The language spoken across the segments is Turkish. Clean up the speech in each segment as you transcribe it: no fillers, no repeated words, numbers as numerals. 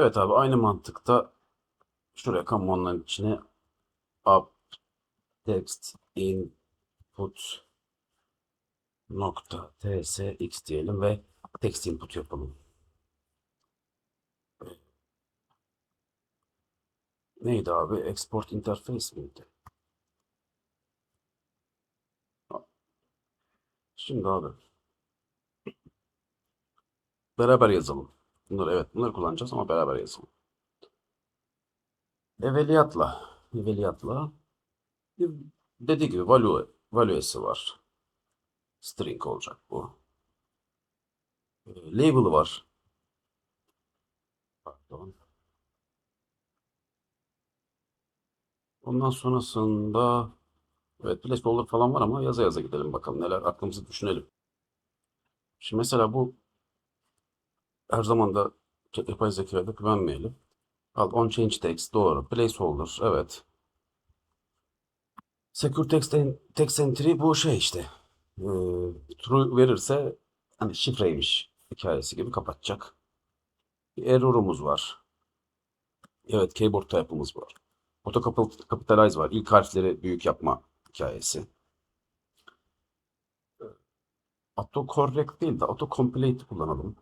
Evet abi, aynı mantıkta şuraya command'ların içine up text input nokta tsx diyelim ve text input yapalım. Neydi abi? Export interface miydi? Şimdi abi beraber yazalım. Bunları kullanacağız ama beraber yazalım. Evveliyatla dediği gibi value'si var. String olacak bu. Label'ı var. Pardon. Ondan sonrasında evet, placeholder falan var ama yaza yaza gidelim bakalım, neler aklımızı düşünelim. Şimdi mesela bu her zaman da yapay zekaya da güvenmeyelim. Al on change text doğru. Placeholder evet. Secure text entry bu şey işte. Ee, True verirse hani şifreymiş hikayesi gibi kapatacak. Bir error'umuz var. Evet, keyboard type'ımız var. Auto capitalize var. İlk harfleri büyük yapma hikayesi. Autocorrect değil de autocomplete kullanalım.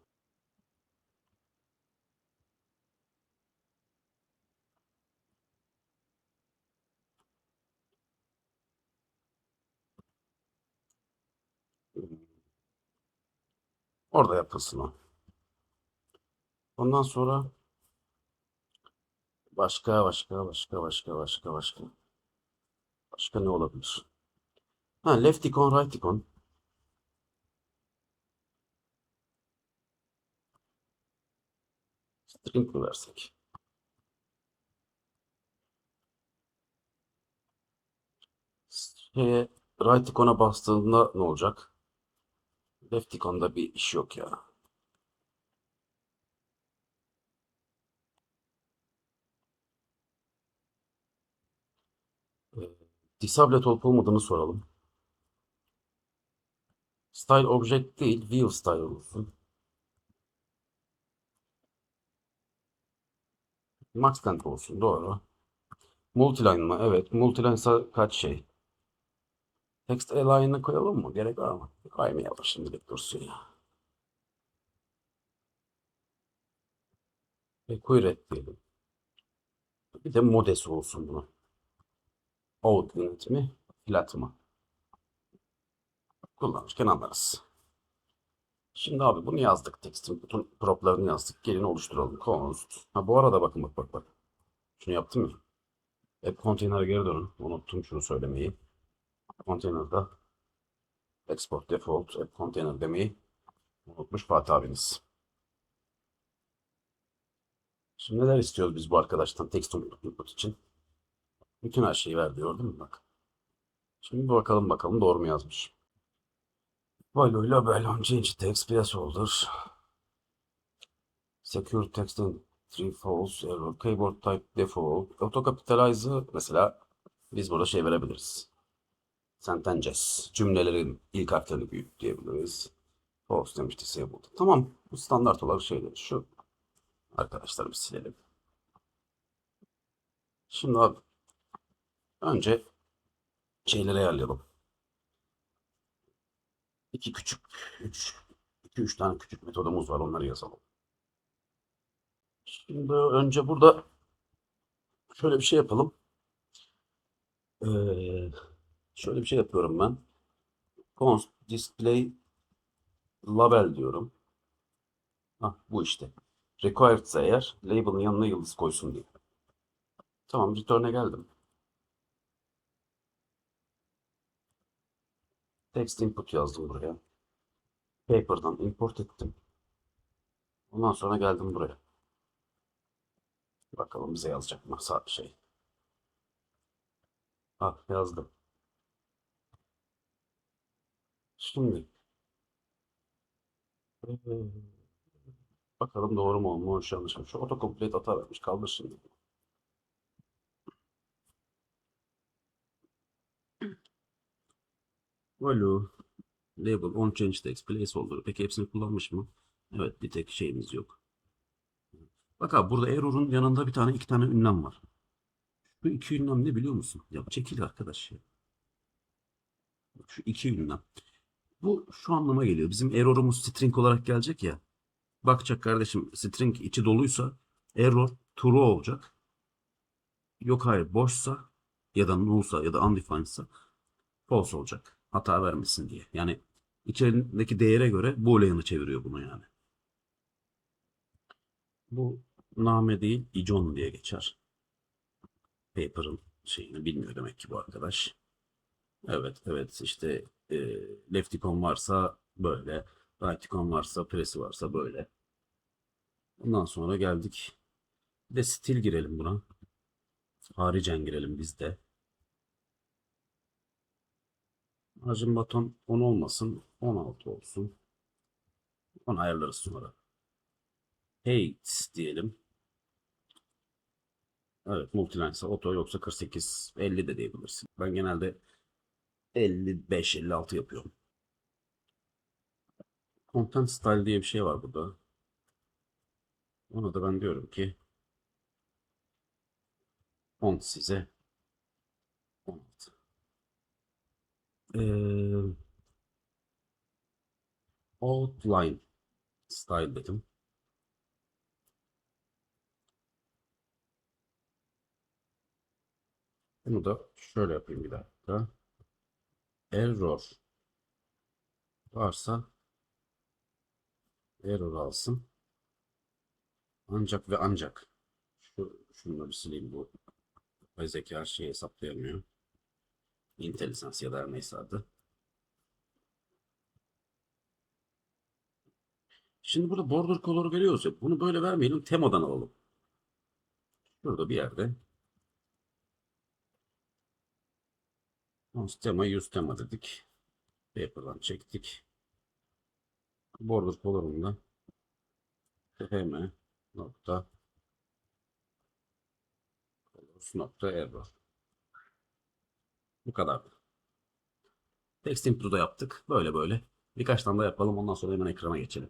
Orada yapılsın o. Ondan sonra başka ne olabilir? Ha, left icon, right icon. String mi versek? Şeye, right icon'a bastığında ne olacak? Left icon'da bir iş yok ya. Ee, Disabled olup olmadığını soralım. Style object değil, view style olsun. Max temp olsun, doğru. Multiline mı? Evet, multiline kaç şey? Text align'ı koyalım mı? Gerek var mı? Kaymayalım şimdilik, dursun ya. Query diyelim. Bir de modesi olsun bunun. Outline mi? Flat mı? Kullanırken anlarız. Şimdi abi bunu yazdık. Text'in bütün prop'larını yazdık. Gelin oluşturalım. Const. Ha, bu arada bakın, bak. Şunu yaptım ya. App container'a geri dönün. Unuttum şunu söylemeyi. Container'da export default app container demeyi unutmuş Fatih abiniz. Şimdi neler istiyoruz biz bu arkadaştan text input için? Bütün her şeyi verdi, gördün mü bak. Şimdi bakalım doğru mu yazmış. Value label on change text placeholder. Secure text entry false error keyboard type default. Auto capitalize'ı mesela biz burada şey verebiliriz. Sentences. Cümlelerin ilk harflerini büyüt diyebiliriz. False demiş, disabled. Tamam. Bu standart olarak şeyler. Şu arkadaşlar bir silelim. Şimdi abi önce şeyleri ayarlayalım. İki küçük, üç, iki üç tane küçük metodumuz var. Onları yazalım. Şimdi önce burada şöyle bir şey yapalım. Ee, Şöyle bir şey yapıyorum ben. Const display label diyorum. Ah, bu işte. Required ise eğer label'ın yanına yıldız koysun diye. Tamam, return'e geldim. Text input yazdım buraya. Paper'dan import ettim. Ondan sonra geldim buraya. Bakalım bize yazacak mı şey. Ah, yazdım. Şimdi bakalım doğru mu olmuş yanlış mı? Şu autocomplete hata vermiş. Kaldır şimdi. Value label on change text placeholder. Peki hepsini kullanmış mı? Evet, bir tek şeyimiz yok. Bak abi burada error'un yanında bir tane iki tane ünlem var. Bu iki ünlem ne biliyor musun? Ya çekil arkadaş ya. Şu iki ünlem. Bu şu anlama geliyor. Bizim error'umuz string olarak gelecek ya. Bakacak kardeşim string içi doluysa error true olacak. Yok hayır boşsa ya da null'sa ya da undefined'sa false olacak. Hata vermesin diye. Yani içerisindeki değere göre boolean'ı çeviriyor bunu yani. Bu name değil ijon diye geçer. Paper'ın şeyini bilmiyor demek ki bu arkadaş. Evet evet işte e, leftikon varsa böyle. Righttikon varsa presi varsa böyle. Ondan sonra geldik. Bir de stil girelim buna. Haricen girelim biz de. Margin button 10 olmasın. 16 olsun. Onu ayarlarız sonra. Hate diyelim. Evet multiline ise auto yoksa 48 50 de diyebilirsin. Ben genelde 55 56 yapıyorum. Content style diye bir şey var burada. Ona da ben diyorum ki font size 16. Ee, outline style dedim. Bunu da şöyle yapayım bir dakika. Error varsa error alsın. Ancak ve ancak. Şunu da bir sileyim bu. Yapay zeka her şeyi hesaplayamıyor. IntelliSense ya da her neyse adı. Şimdi burada border color veriyoruz ya. Bunu böyle vermeyelim. Temadan alalım. Burada bir yerde. Tema use tema dedik. Paper'dan çektik. Border color'unda fm nokta colors nokta error. Bu kadar. Text input'u da yaptık. Böyle böyle. Birkaç tane daha yapalım. Ondan sonra hemen ekrana geçelim.